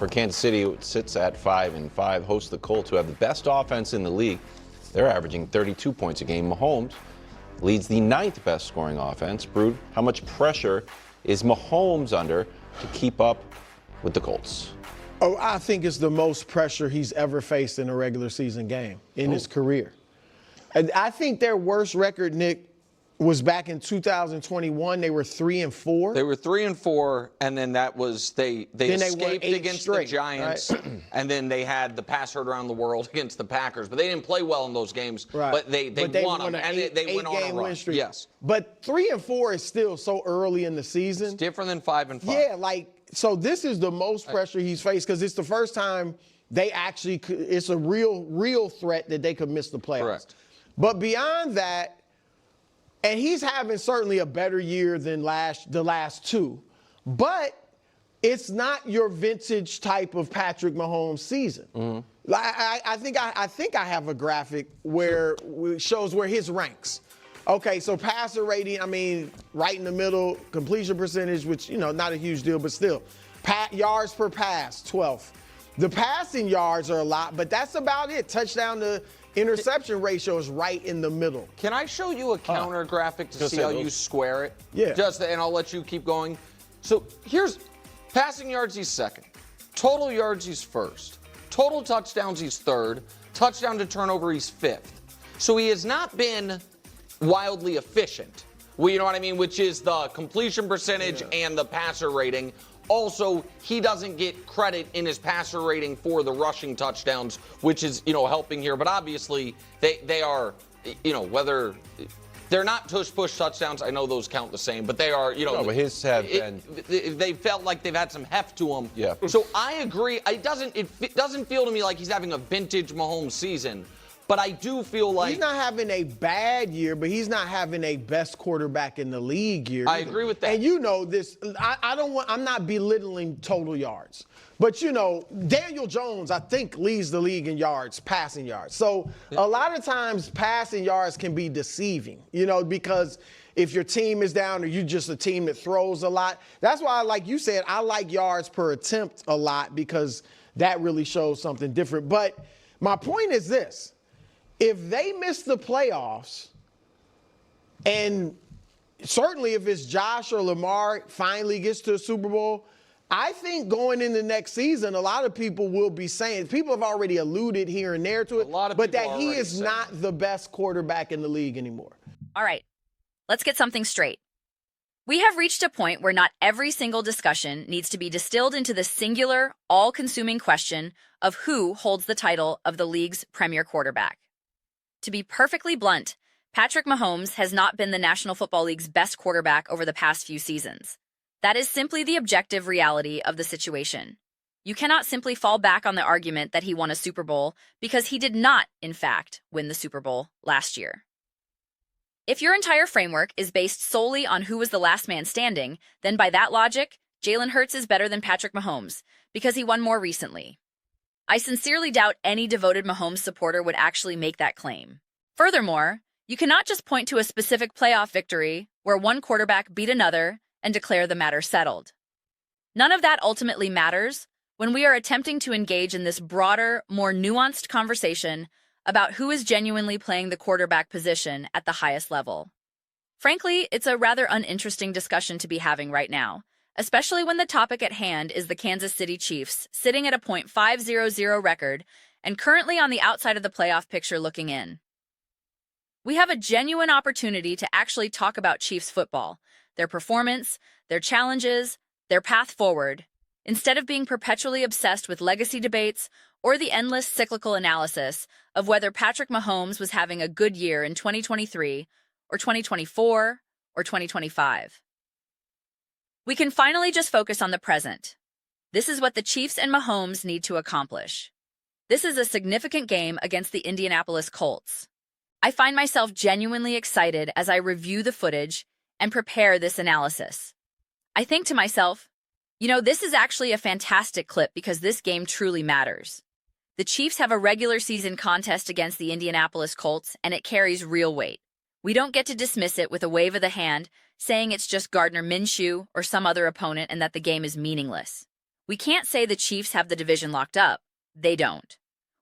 For Kansas City, it sits at 5-5, hosts the Colts, who have the best offense in the league. They're averaging 32 points a game. Mahomes leads the 9th best scoring offense. Brood, how much pressure is Mahomes under to keep up with the Colts? Oh, I think it's the most pressure he's ever faced in a regular season game in his career. And I think their worst record, Nick, was back in 2021. They were 3-4. They were 3-4, and then that was they escaped against straight, the Giants, right? and then they had the pass heard around the world against the Packers. But they didn't play well in those games. Right. But they won them, and they went on a run. Streak. Yes. But 3-4 is still so early in the season. It's different than 5-5. Yeah, so this is the most pressure he's faced because it's the first time they actually it's a real threat that they could miss the playoffs. Correct. But beyond that, and he's having certainly a better year than the last two, but it's not your vintage type of Patrick Mahomes season. Mm-hmm. I think I have a graphic where it shows where his ranks. Okay, so passer rating, I mean, right in the middle, completion percentage, which, not a huge deal, but still. Yards per pass, 12th. The passing yards are a lot, but that's about it. Touchdown to interception ratio is right in the middle. Can I show you a counter graphic to see how you square it? Yeah. And I'll let you keep going. So here's passing yards, he's second. Total yards, he's first. Total touchdowns, he's third. Touchdown to turnover, he's fifth. So he has not been wildly efficient. Well, you know what I mean? Which is the completion percentage and the passer rating. Also, he doesn't get credit in his passer rating for the rushing touchdowns, which is, helping here. But obviously, they are, whether they're not tush-push touchdowns. I know those count the same, but they are, No, but his have been. They felt like they've had some heft to them. Yeah. So I agree. It doesn't feel to me like he's having a vintage Mahomes season. But I do feel like he's not having a bad year, but he's not having a best quarterback in the league year. I agree with that. And you know this. I'm not belittling total yards, but Daniel Jones, I think, leads the league in yards, passing yards. So a lot of times passing yards can be deceiving, because if your team is down or you're just a team that throws a lot. That's why, like you said, I like yards per attempt a lot because that really shows something different. But my point is this. If they miss the playoffs, and certainly if it's Josh or Lamar finally gets to a Super Bowl, I think going into next season, a lot of people will be saying, people have already alluded here and there to it, but that he is not the best quarterback in the league anymore. All right, let's get something straight. We have reached a point where not every single discussion needs to be distilled into the singular, all-consuming question of who holds the title of the league's premier quarterback. To be perfectly blunt, Patrick Mahomes has not been the National Football League's best quarterback over the past few seasons. That is simply the objective reality of the situation. You cannot simply fall back on the argument that he won a Super Bowl because he did not, in fact, win the Super Bowl last year. If your entire framework is based solely on who was the last man standing, then by that logic, Jalen Hurts is better than Patrick Mahomes because he won more recently. I sincerely doubt any devoted Mahomes supporter would actually make that claim. Furthermore, you cannot just point to a specific playoff victory where one quarterback beat another and declare the matter settled. None of that ultimately matters when we are attempting to engage in this broader, more nuanced conversation about who is genuinely playing the quarterback position at the highest level. Frankly, it's a rather uninteresting discussion to be having right now, especially when the topic at hand is the Kansas City Chiefs, sitting at a .500 record and currently on the outside of the playoff picture looking in. We have a genuine opportunity to actually talk about Chiefs football, their performance, their challenges, their path forward, instead of being perpetually obsessed with legacy debates or the endless cyclical analysis of whether Patrick Mahomes was having a good year in 2023 or 2024 or 2025. We can finally just focus on the present. This is what the Chiefs and Mahomes need to accomplish. This is a significant game against the Indianapolis Colts. I find myself genuinely excited as I review the footage and prepare this analysis. I think to myself, this is actually a fantastic clip because this game truly matters. The Chiefs have a regular season contest against the Indianapolis Colts, and it carries real weight. We don't get to dismiss it with a wave of the hand, saying it's just Gardner Minshew or some other opponent and that the game is meaningless. We can't say the Chiefs have the division locked up. They don't.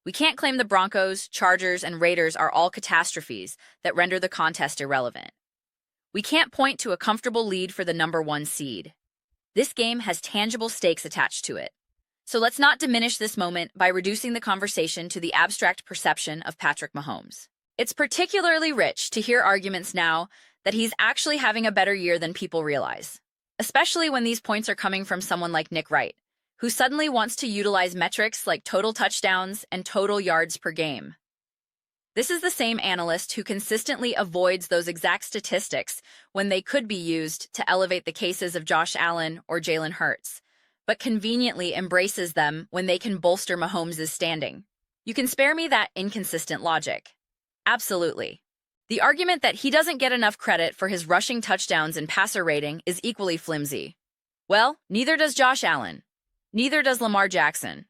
We can't claim the Broncos, Chargers, and Raiders are all catastrophes that render the contest irrelevant. We can't point to a comfortable lead for the #1 seed. This game has tangible stakes attached to it. So let's not diminish this moment by reducing the conversation to the abstract perception of Patrick Mahomes. It's particularly rich to hear arguments now that he's actually having a better year than people realize, especially when these points are coming from someone like Nick Wright, who suddenly wants to utilize metrics like total touchdowns and total yards per game. This is the same analyst who consistently avoids those exact statistics when they could be used to elevate the cases of Josh Allen or Jalen Hurts, but conveniently embraces them when they can bolster Mahomes' standing. You can spare me that inconsistent logic. Absolutely. The argument that he doesn't get enough credit for his rushing touchdowns and passer rating is equally flimsy. Well, neither does Josh Allen. Neither does Lamar Jackson.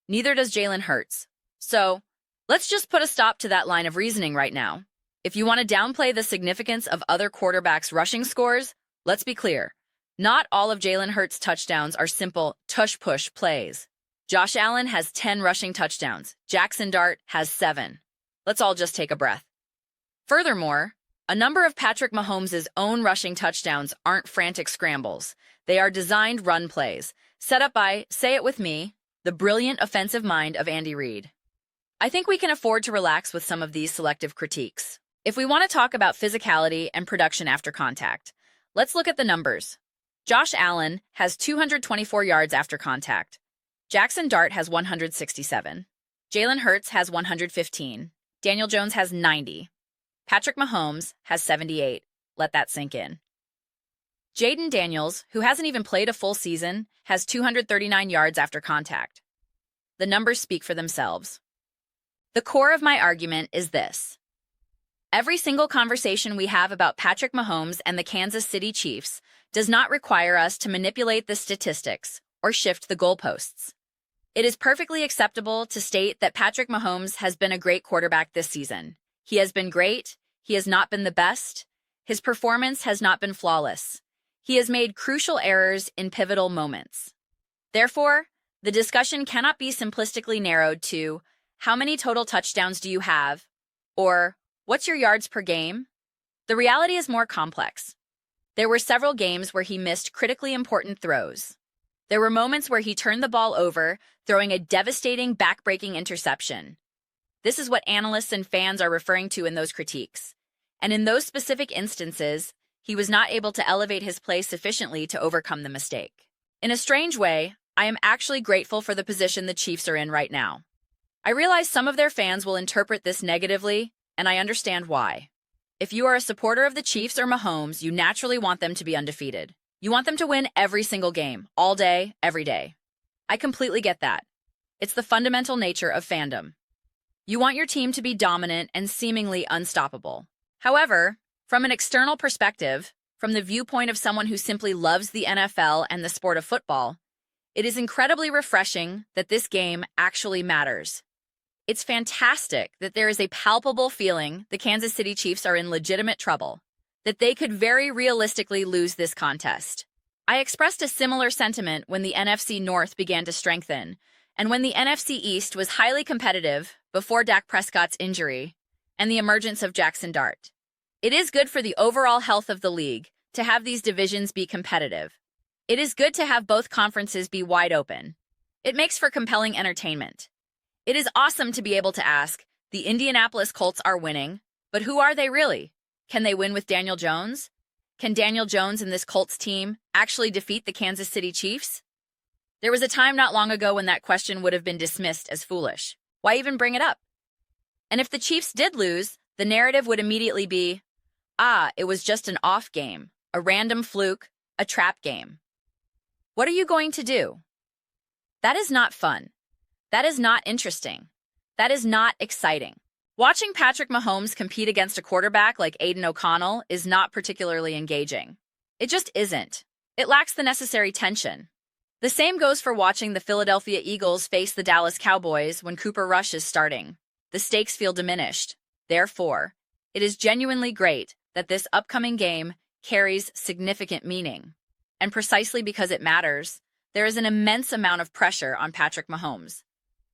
Neither does Jalen Hurts. So, let's just put a stop to that line of reasoning right now. If you want to downplay the significance of other quarterbacks' rushing scores, let's be clear. Not all of Jalen Hurts' touchdowns are simple tush-push plays. Josh Allen has 10 rushing touchdowns. Jackson Dart has 7. Let's all just take a breath. Furthermore, a number of Patrick Mahomes' own rushing touchdowns aren't frantic scrambles. They are designed run plays, set up by, say it with me, the brilliant offensive mind of Andy Reid. I think we can afford to relax with some of these selective critiques. If we want to talk about physicality and production after contact, let's look at the numbers. Josh Allen has 224 yards after contact. Jackson Dart has 167. Jalen Hurts has 115. Daniel Jones has 90. Patrick Mahomes has 78. Let that sink in. Jaden Daniels, who hasn't even played a full season, has 239 yards after contact. The numbers speak for themselves. The core of my argument is this. Every single conversation we have about Patrick Mahomes and the Kansas City Chiefs does not require us to manipulate the statistics or shift the goalposts. It is perfectly acceptable to state that Patrick Mahomes has been a great quarterback this season. He has been great. He has not been the best. His performance has not been flawless. He has made crucial errors in pivotal moments. Therefore, the discussion cannot be simplistically narrowed to how many total touchdowns do you have, or what's your yards per game? The reality is more complex. There were several games where he missed critically important throws. There were moments where he turned the ball over, throwing a devastating, back-breaking interception. This is what analysts and fans are referring to in those critiques. And in those specific instances, he was not able to elevate his play sufficiently to overcome the mistake. In a strange way, I am actually grateful for the position the Chiefs are in right now. I realize some of their fans will interpret this negatively, and I understand why. If you are a supporter of the Chiefs or Mahomes, you naturally want them to be undefeated. You want them to win every single game, all day, every day. I completely get that. It's the fundamental nature of fandom. You want your team to be dominant and seemingly unstoppable. However, from an external perspective, from the viewpoint of someone who simply loves the NFL and the sport of football, it is incredibly refreshing that this game actually matters. It's fantastic that there is a palpable feeling the Kansas City Chiefs are in legitimate trouble, that they could very realistically lose this contest. I expressed a similar sentiment when the NFC North began to strengthen, and when the NFC East was highly competitive before Dak Prescott's injury and the emergence of Jackson Dart. It is good for the overall health of the league to have these divisions be competitive. It is good to have both conferences be wide open. It makes for compelling entertainment. It is awesome to be able to ask, the Indianapolis Colts are winning, but who are they really? Can they win with Daniel Jones? Can Daniel Jones and this Colts team actually defeat the Kansas City Chiefs? There was a time not long ago when that question would have been dismissed as foolish. Why even bring it up? And if the Chiefs did lose, the narrative would immediately be, it was just an off game, a random fluke, a trap game. What are you going to do? That is not fun. That is not interesting. That is not exciting. Watching Patrick Mahomes compete against a quarterback like Aiden O'Connell is not particularly engaging. It just isn't. It lacks the necessary tension. The same goes for watching the Philadelphia Eagles face the Dallas Cowboys when Cooper Rush is starting. The stakes feel diminished. Therefore, it is genuinely great that this upcoming game carries significant meaning. And precisely because it matters, there is an immense amount of pressure on Patrick Mahomes.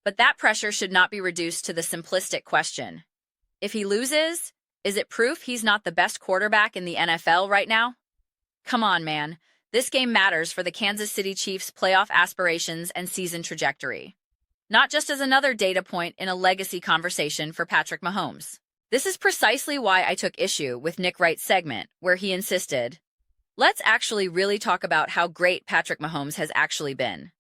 But that pressure should not be reduced to the simplistic question. If he loses, is it proof he's not the best quarterback in the NFL right now? Come on, man. This game matters for the Kansas City Chiefs' playoff aspirations and season trajectory. Not just as another data point in a legacy conversation for Patrick Mahomes. This is precisely why I took issue with Nick Wright's segment, where he insisted, let's actually really talk about how great Patrick Mahomes has actually been,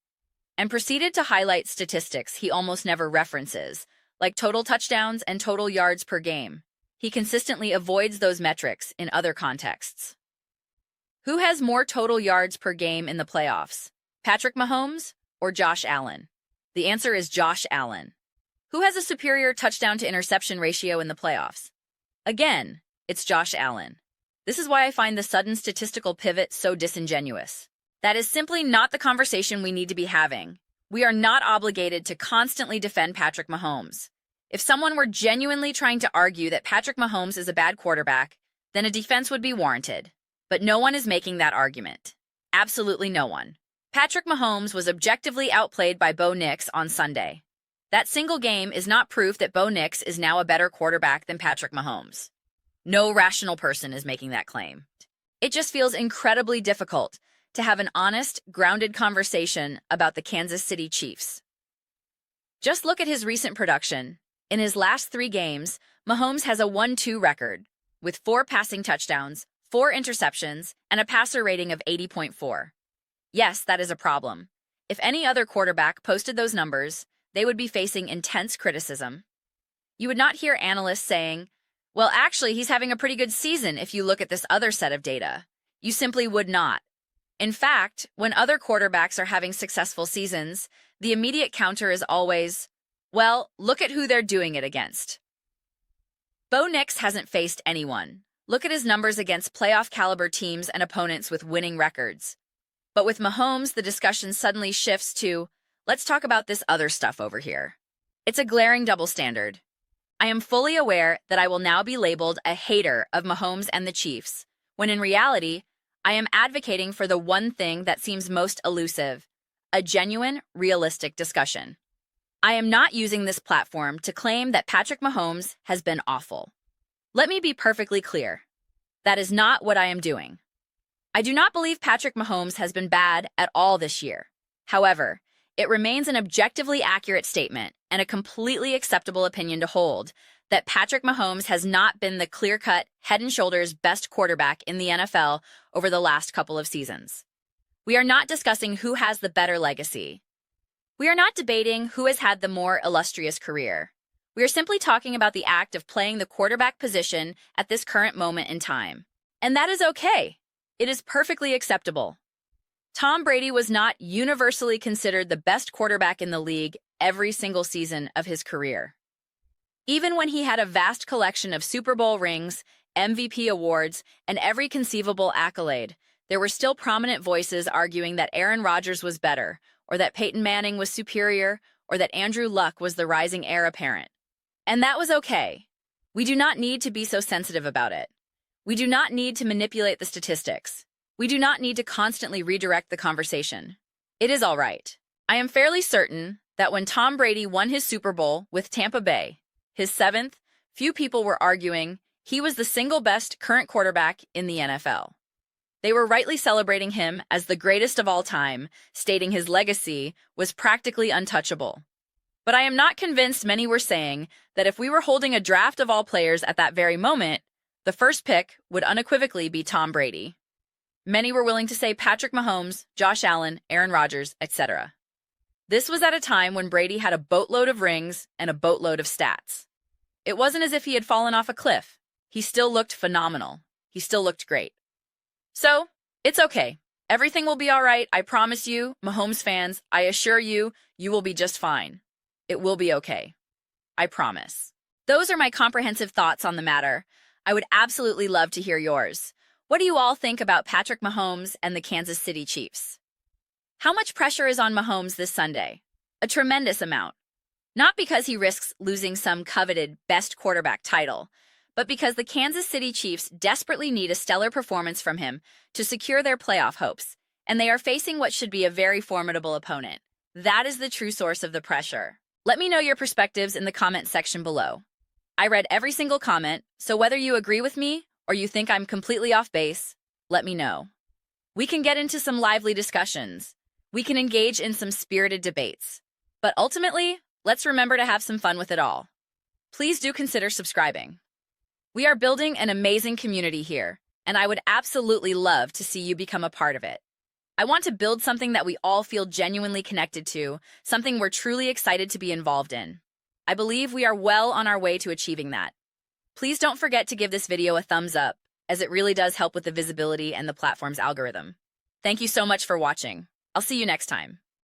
and proceeded to highlight statistics he almost never references, like total touchdowns and total yards per game. He consistently avoids those metrics in other contexts. Who has more total yards per game in the playoffs, Patrick Mahomes or Josh Allen? The answer is Josh Allen. Who has a superior touchdown-to-interception ratio in the playoffs? Again, it's Josh Allen. This is why I find the sudden statistical pivot so disingenuous. That is simply not the conversation we need to be having. We are not obligated to constantly defend Patrick Mahomes. If someone were genuinely trying to argue that Patrick Mahomes is a bad quarterback, then a defense would be warranted. But no one is making that argument. Absolutely no one. Patrick Mahomes was objectively outplayed by Bo Nix on Sunday. That single game is not proof that Bo Nix is now a better quarterback than Patrick Mahomes. No rational person is making that claim. It just feels incredibly difficult to have an honest, grounded conversation about the Kansas City Chiefs. Just look at his recent production. In his last 3 games, Mahomes has a 1-2 record, with 4 passing touchdowns, 4 interceptions, and a passer rating of 80.4. Yes, that is a problem. If any other quarterback posted those numbers, they would be facing intense criticism. You would not hear analysts saying, well, actually, he's having a pretty good season if you look at this other set of data. You simply would not. In fact, when other quarterbacks are having successful seasons, the immediate counter is always, well, look at who they're doing it against. Bo Nix hasn't faced anyone. Look at his numbers against playoff-caliber teams and opponents with winning records. But with Mahomes, the discussion suddenly shifts to, let's talk about this other stuff over here. It's a glaring double standard. I am fully aware that I will now be labeled a hater of Mahomes and the Chiefs, when in reality, I am advocating for the one thing that seems most elusive, a genuine, realistic discussion. I am not using this platform to claim that Patrick Mahomes has been awful. Let me be perfectly clear. That is not what I am doing. I do not believe Patrick Mahomes has been bad at all this year. However, it remains an objectively accurate statement and a completely acceptable opinion to hold that Patrick Mahomes has not been the clear-cut, head and shoulders best quarterback in the NFL over the last couple of seasons. We are not discussing who has the better legacy. We are not debating who has had the more illustrious career. We are simply talking about the act of playing the quarterback position at this current moment in time. And that is okay. It is perfectly acceptable. Tom Brady was not universally considered the best quarterback in the league every single season of his career. Even when he had a vast collection of Super Bowl rings, MVP awards, and every conceivable accolade, there were still prominent voices arguing that Aaron Rodgers was better, or that Peyton Manning was superior, or that Andrew Luck was the rising heir apparent. And that was okay. We do not need to be so sensitive about it. We do not need to manipulate the statistics. We do not need to constantly redirect the conversation. It is all right. I am fairly certain that when Tom Brady won his Super Bowl with Tampa Bay, his 7th, few people were arguing he was the single best current quarterback in the NFL. They were rightly celebrating him as the greatest of all time, stating his legacy was practically untouchable. But I am not convinced many were saying that if we were holding a draft of all players at that very moment, the first pick would unequivocally be Tom Brady. Many were willing to say Patrick Mahomes, Josh Allen, Aaron Rodgers, etc. This was at a time when Brady had a boatload of rings and a boatload of stats. It wasn't as if he had fallen off a cliff. He still looked phenomenal. He still looked great. So, it's okay. Everything will be all right, I promise you, Mahomes fans. I assure you, you will be just fine. It will be okay. I promise. Those are my comprehensive thoughts on the matter. I would absolutely love to hear yours. What do you all think about Patrick Mahomes and the Kansas City Chiefs? How much pressure is on Mahomes this Sunday? A tremendous amount. Not because he risks losing some coveted best quarterback title, but because the Kansas City Chiefs desperately need a stellar performance from him to secure their playoff hopes, and they are facing what should be a very formidable opponent. That is the true source of the pressure. Let me know your perspectives in the comment section below. I read every single comment, so whether you agree with me or you think I'm completely off base, let me know. We can get into some lively discussions. We can engage in some spirited debates. But ultimately, let's remember to have some fun with it all. Please do consider subscribing. We are building an amazing community here, and I would absolutely love to see you become a part of it. I want to build something that we all feel genuinely connected to, something we're truly excited to be involved in. I believe we are well on our way to achieving that. Please don't forget to give this video a thumbs up, as it really does help with the visibility and the platform's algorithm. Thank you so much for watching. I'll see you next time.